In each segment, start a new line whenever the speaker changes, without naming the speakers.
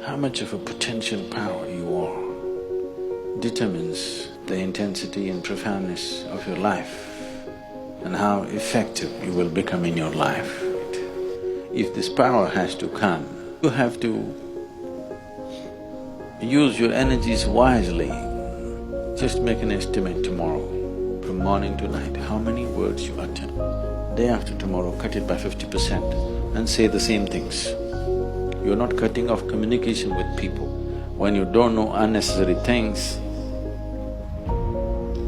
How much of a potential power you are determines the intensity and profoundness of your life and how effective you will become in your life. If this power has to come, you have to use your energies wisely. Just make an estimate tomorrow, from morning to night, how many words you utter. Day after tomorrow, cut it by 50% and say the same things. You're not cutting off communication with people. When you don't know unnecessary things,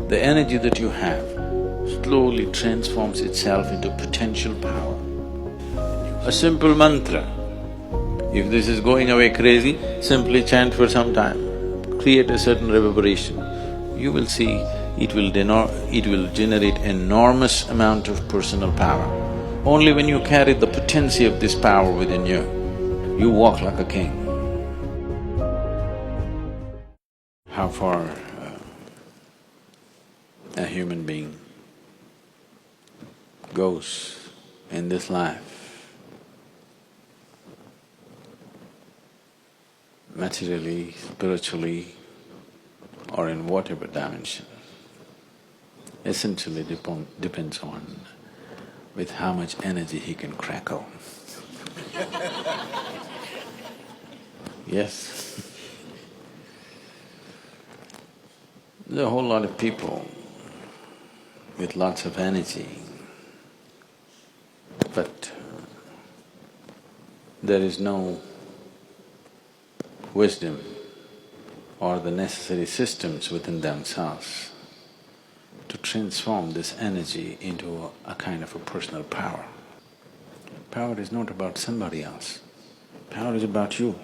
the energy that you have slowly transforms itself into potential power. A simple mantra, if this is going away crazy, simply chant for some time, create a certain reverberation. You will see it will generate enormous amount of personal power. Only when you carry the potency of this power within you, you walk like a king. How far a human being goes in this life, materially, spiritually, or in whatever dimension, essentially depends on with how much energy he can crackle. Yes. There's a whole lot of people with lots of energy, but there is no wisdom or the necessary systems within themselves to transform this energy into a kind of a personal power. Power is not about somebody else, power is about you.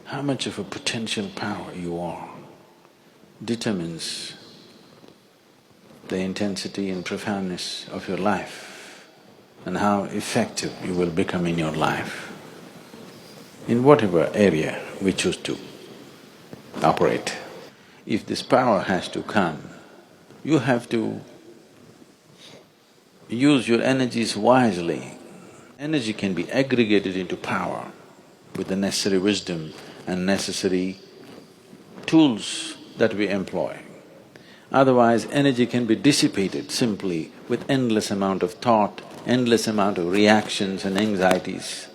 How much of a potential power you are determines the intensity and profoundness of your life and how effective you will become in your life, in whatever area we choose to operate. If this power has to come, you have to use your energies wisely. Energy can be aggregated into power with the necessary wisdom and necessary tools that we employ. Otherwise, energy can be dissipated simply with endless amount of thought, endless amount of reactions and anxieties.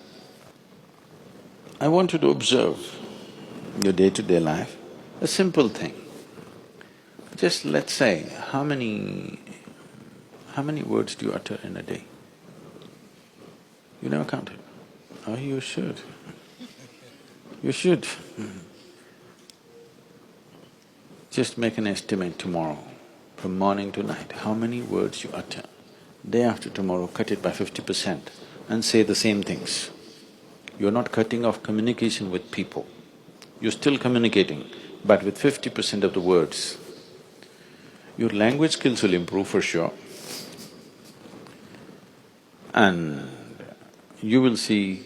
I want you to observe your day-to-day life, a simple thing. Just let's say, how many words do you utter in a day? You never counted? Oh, you should. You should. Just make an estimate tomorrow, from morning to night, how many words you utter. Day after tomorrow, cut it by 50% and say the same things. You're not cutting off communication with people. You're still communicating, but with 50% of the words. Your language skills will improve for sure. And you will see,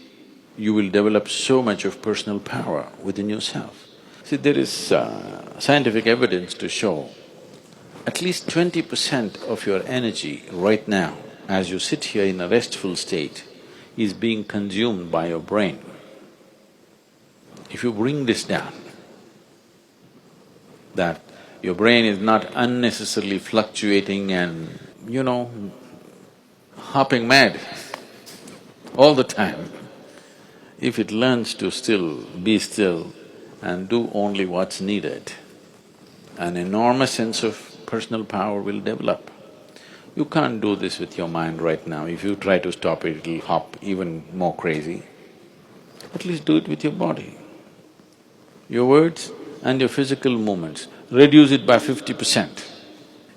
you will develop so much of personal power within yourself. See, there is scientific evidence to show at least 20% of your energy right now, as you sit here in a restful state, is being consumed by your brain. If you bring this down, that your brain is not unnecessarily fluctuating and, hopping mad all the time, if it learns to be still and do only what's needed, an enormous sense of personal power will develop. You can't do this with your mind right now. If you try to stop it, it'll hop even more crazy. At least do it with your body. Your words and your physical movements, reduce it by 50%.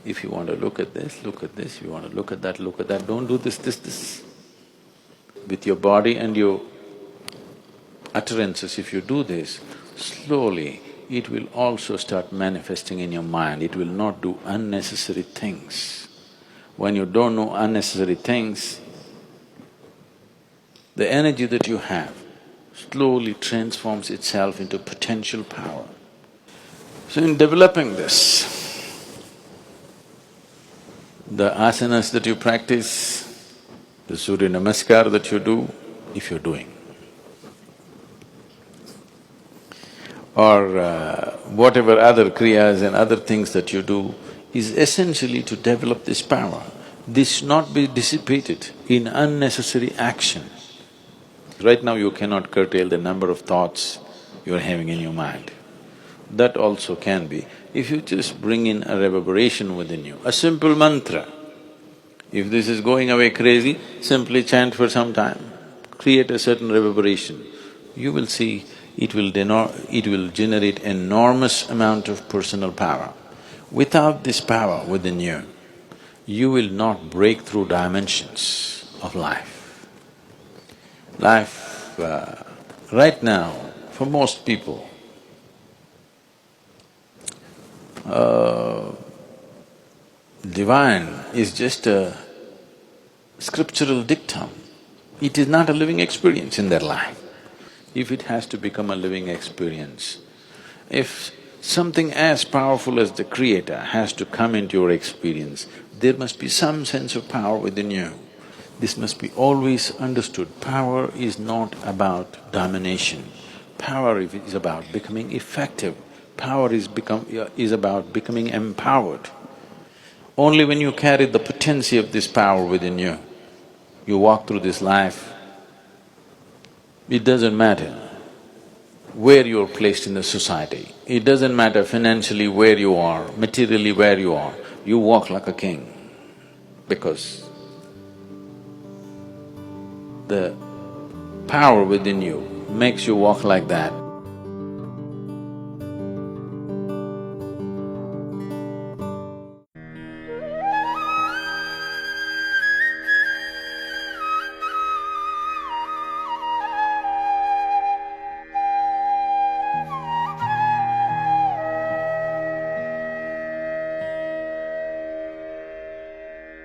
If you want to look at this, look at this. If you want to look at that, look at that. Don't do this. With your body and your utterances, if you do this, slowly it will also start manifesting in your mind. It will not do unnecessary things. When you don't know unnecessary things, the energy that you have slowly transforms itself into potential power. So in developing this, the asanas that you practice, the Surya Namaskar that you do, if you're doing, or whatever other kriyas and other things that you do is essentially to develop this power. This should not be dissipated in unnecessary action. Right now you cannot curtail the number of thoughts you're having in your mind. That also can be, if you just bring in a reverberation within you, a simple mantra. If this is going away crazy, simply chant for some time, create a certain reverberation. You will see it will generate enormous amount of personal power. Without this power within you, you will not break through dimensions of life. Life, right now, for most people, divine is just a scriptural dictum. It is not a living experience in their life. If it has to become a living experience, if something as powerful as the Creator has to come into your experience, there must be some sense of power within you. This must be always understood. Power is not about domination. Power is about becoming effective. Power is about becoming empowered. Only when you carry the potency of this power within you, you walk through this life. It doesn't matter where you're placed in the society, it doesn't matter financially where you are, materially where you walk like a king because the power within you makes you walk like that.